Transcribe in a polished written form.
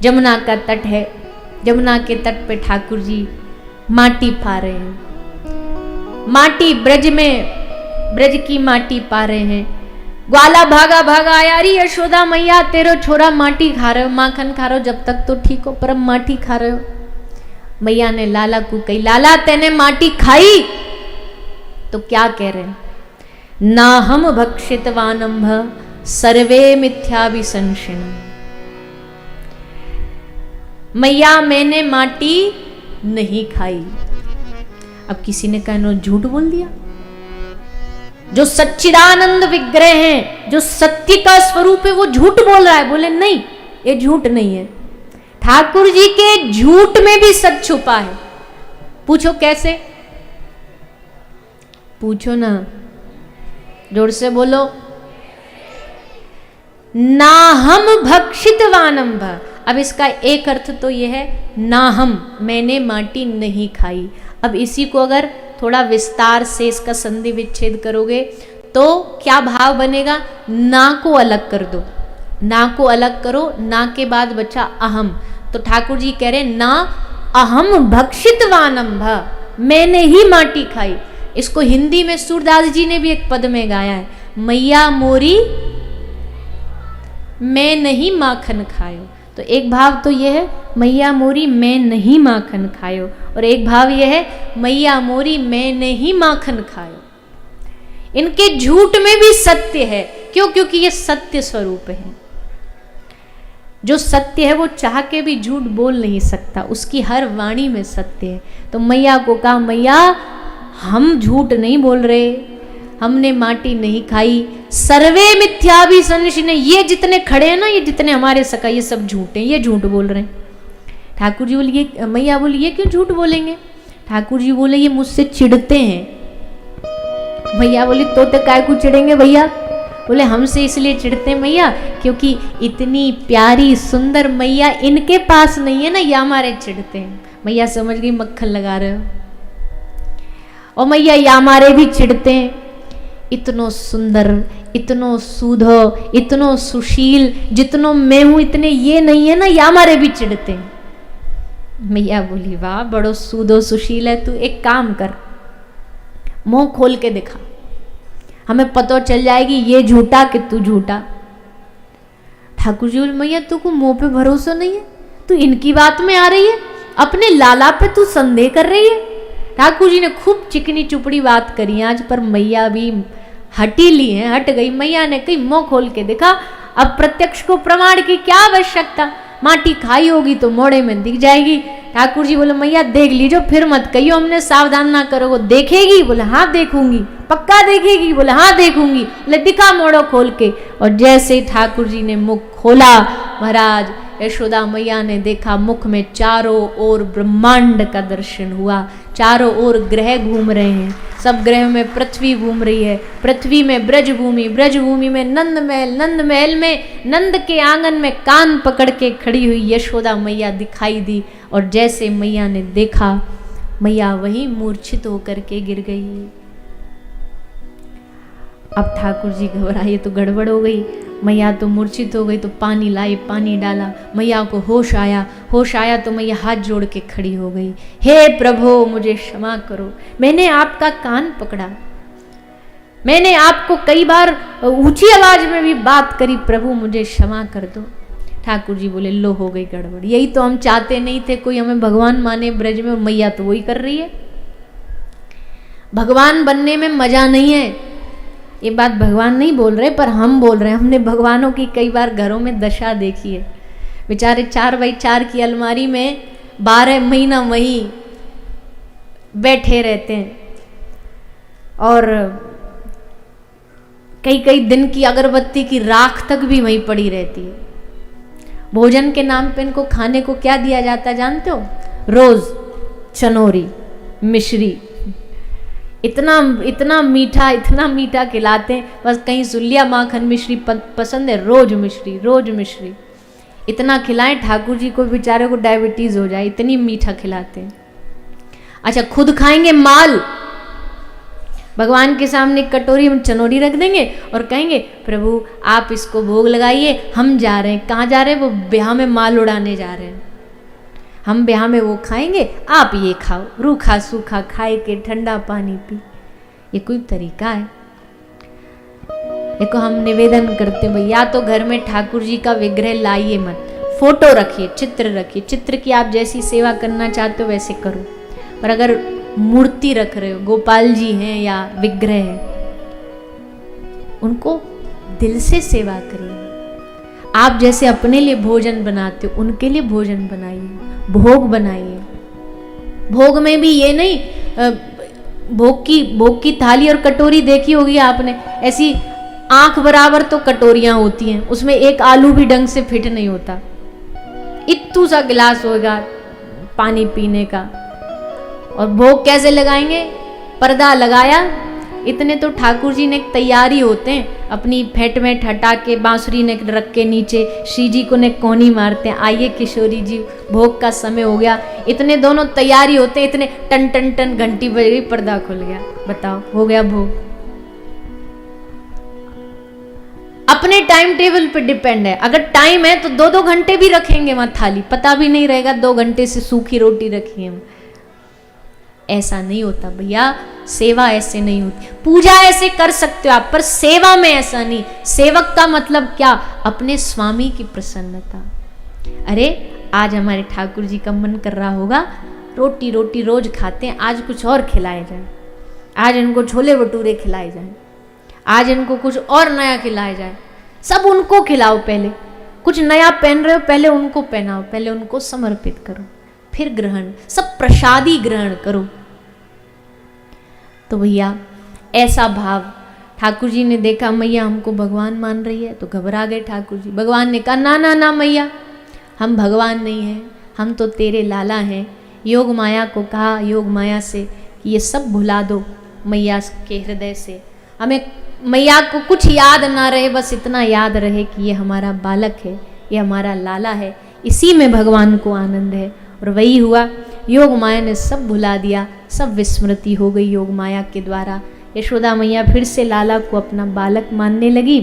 जमुना का तट है, जमुना के तट पे ठाकुर जी माटी पा रहे हैं। माटी ब्रज में, ब्रज की माटी पा रहे हैं। ग्वाला भागा भागा आया, री यशोदा मैया तेरो छोरा माटी खा रहे हो, माखन खा रहे हो, जब तक तो ठीक हो, पर अब माटी खा रहे हो। मैया ने लाला को कही, लाला तेने माटी खाई? तो क्या कह रहे हैं, ना हम भक्षितवानंभ सर्वे मिथ्याभिसंशयन। मैया मैंने माटी नहीं खाई। अब किसी ने कहा झूठ बोल दिया। जो सच्चिदानंद विग्रह हैं, जो सत्य का स्वरूप है, वो झूठ बोल रहा है। बोले नहीं, ये झूठ नहीं है। ठाकुर जी के झूठ में भी सच छुपा है। पूछो कैसे? पूछो ना, जोर से बोलो। ना हम भक्षितवानंभ। अब इसका एक अर्थ तो यह है, ना हम, मैंने माटी नहीं खाई। अब इसी को अगर थोड़ा विस्तार से इसका संधि विच्छेद करोगे तो क्या भाव बनेगा? ना को अलग कर दो, ना को अलग करो, ना के बाद बचा अहम। तो ठाकुर जी कह रहे ना अहम भक्षितवानंभ, मैंने ही माटी खाई। इसको हिंदी में सूरदास जी ने भी एक पद में गाया है, मैया मोरी मैं नहीं माखन खायो। तो एक भाव तो यह है, मैया मोरी मैं नहीं माखन खायो, और एक भाव यह है, मैया मोरी मैंने ही माखन खायो। इनके झूठ में भी सत्य है। क्यों? क्योंकि ये सत्य स्वरूप है। जो सत्य है वो चाह के भी झूठ बोल नहीं सकता, उसकी हर वाणी में सत्य है। तो मैया को कहा, मैया हम झूठ नहीं बोल रहे, हमने माटी नहीं खाई। सर्वे मिथ्याभिसंशयन, ये जितने खड़े हैं ना, ये जितने हमारे सका, ये सब झूठ हैं, ये झूठ बोल रहे हैं। ठाकुर जी बोले, ये मैया बोली ये क्यों झूठ बोलेंगे? ठाकुर जी बोले ये मुझसे चिढ़ते हैं। भैया बोली तो काय को चिढ़ेंगे भैया? बोले हमसे इसलिए चिढ़ते हैं मैया, क्योंकि इतनी प्यारी सुंदर मैया इनके पास नहीं है ना, ये हमारे चिढ़ते हैं। मैया समझ गई मक्खन लगा रहे हो। और मैया ये हमारे भी चिढ़ते हैं, इतनो सुंदर, इतनो सूधो, इतनो सुशील, जितनो मैं हूं इतने ये नहीं है ना, ये हमारे भी चिढ़ते हैं। मैया बोली वाह बड़ो सूधो सुशील है तू, एक काम कर मुंह खोल के दिखा, हमें पता चल जाएगी ये झूठा कि तू झूठा। ठाकुर जी बोले मैया तू को मुंह पे भरोसा नहीं है, तू इनकी बात में आ रही है, अपने लाला पे तू संदेह कर रही है। ठाकुर जी ने खूब चिकनी चुपड़ी बात करी आज, पर मैया भी हटीली है, हट गई। मैया ने कही मुंह खोल के देखा, अब प्रत्यक्ष को प्रमाण की क्या आवश्यकता, माटी खाई होगी तो मोड़े में दिख जाएगी। ठाकुर जी बोले मैया देख लीजिए, फिर मत कहियो हमने सावधान ना करो। वो देखेगी? बोले हाँ देखूंगी। पक्का देखेगी? बोले हाँ देखूंगी। बोले दिखा मोड़ो खोल के। और जैसे ठाकुर जी ने मुख खोला, महाराज यशोदा मैया ने देखा मुख में चारों ओर ब्रह्मांड का दर्शन हुआ। चारों ओर ग्रह घूम रहे हैं, सब ग्रह में पृथ्वी घूम रही है, पृथ्वी में ब्रजभूमि, ब्रजभूमि में नंद महल, नंद महल में नंद के आंगन में कान पकड़ के खड़ी हुई यशोदा मैया दिखाई दी। और जैसे मैया ने देखा, मैया वहीं मूर्छित होकर के गिर गई। अब ठाकुर जी घबराए तो गड़बड़ हो गई, मैया तो मूर्छित हो गई। तो पानी लाई, पानी डाला, मैया को होश आया। होश आया तो मैया हाथ जोड़ के खड़ी हो गई, हे प्रभु मुझे क्षमा करो, मैंने आपका कान पकड़ा, मैंने आपको कई बार ऊंची आवाज में भी बात करी, प्रभु मुझे क्षमा कर दो। ठाकुर जी बोले लो हो गई गड़बड़, यही तो हम चाहते नहीं थे कोई हमें भगवान माने ब्रज में, और मैया तो वही कर रही है। भगवान बनने में मजा नहीं है, ये बात भगवान नहीं बोल रहे पर हम बोल रहे हैं। हमने भगवानों की कई बार घरों में दशा देखी है, बेचारे 4x4 की अलमारी में 12 महीना वहीं बैठे रहते हैं, और कई कई दिन की अगरबत्ती की राख तक भी वहीं पड़ी रहती है। भोजन के नाम पे इनको खाने को क्या दिया जाता है जानते हो? रोज चनोरी, मिश्री, इतना मीठा खिलाते हैं। बस कहीं सुलिया माखन मिश्री पसंद है, रोज मिश्री, रोज मिश्री। इतना खिलाएं ठाकुर जी को बेचारे को डायबिटीज हो जाए, इतनी मीठा खिलाते हैं। अच्छा खुद खाएंगे माल, भगवान के सामने कटोरी में चनोरी रख देंगे और कहेंगे प्रभु आप इसको भोग लगाइए, हम जा रहे हैं। कहाँ जा रहे हैं? वो ब्याह में माल उड़ाने जा रहे हैं। हम ब्याह में वो खाएंगे, आप ये खाओ, रूखा सूखा खाए के ठंडा पानी पी। ये कोई तरीका है? देखो हम निवेदन करते हैं या तो घर में ठाकुर जी का विग्रह लाइए मत, फोटो रखिए, चित्र रखिए, चित्र की आप जैसी सेवा करना चाहते हो वैसे करो। पर अगर मूर्ति रख रहे हो, गोपाल जी हैं या विग्रह है, उनको दिल से सेवा करिए। आप जैसे अपने लिए भोजन बनाते हो उनके लिए भोजन बनाइए, भोग बनाइए। भोग में भी ये नहीं भोग की थाली और कटोरी देखी होगी आपने, ऐसी आंख बराबर तो कटोरियां होती हैं, उसमें एक आलू भी ढंग से फिट नहीं होता। इत्तू सा गिलास होगा पानी पीने का। और भोग कैसे लगाएंगे? पर्दा लगाया, इतने तो ठाकुर जी ने तैयारी होते हैं, अपनी फेंट में हटा के बांसुरी ने रख के नीचे श्री जी को ने कोनी मारते हैं, आइए किशोरी जी भोग का समय हो गया। इतने दोनों तैयारी होते हैं, इतने टन टन टन घंटी बज गई, पर्दा खुल गया, बताओ हो गया भोग। अपने टाइम टेबल पे डिपेंड है। अगर टाइम है तो 2-2 घंटे भी रखेंगे वहां थाली, पता भी नहीं रहेगा 2 घंटे से सूखी रोटी रखी है। ऐसा नहीं होता भैया, सेवा ऐसे नहीं होती। पूजा ऐसे कर सकते हो आप, पर सेवा में ऐसा नहीं। सेवक का मतलब क्या? अपने स्वामी की प्रसन्नता। अरे आज हमारे ठाकुर जी का मन कर रहा होगा, रोटी रोटी रोज खाते हैं, आज कुछ और खिलाए जाए, आज इनको छोले भटूरे खिलाए जाए, आज इनको कुछ और नया खिलाया जाए। सब उनको खिलाओ, पहले कुछ नया पहन रहे हो पहले उनको पहनाओ, पहले उनको समर्पित करो, फिर ग्रहण, सब प्रसादी ग्रहण करो। तो भैया ऐसा भाव, ठाकुर जी ने देखा मैया हमको भगवान मान रही है तो घबरा गए ठाकुर जी। भगवान ने कहा ना ना ना मैया, हम भगवान नहीं हैं, हम तो तेरे लाला हैं। योग माया को कहा, योग माया से कि ये सब भुला दो मैया के हृदय से, हमें मैया को कुछ याद ना रहे, बस इतना याद रहे कि ये हमारा बालक है, ये हमारा लाला है, इसी में भगवान को आनंद है। और वही हुआ, योग माया ने सब भुला दिया, सब विस्मृति हो गई योग माया के द्वारा। यशोदा मैया फिर से लाला को अपना बालक मानने लगी।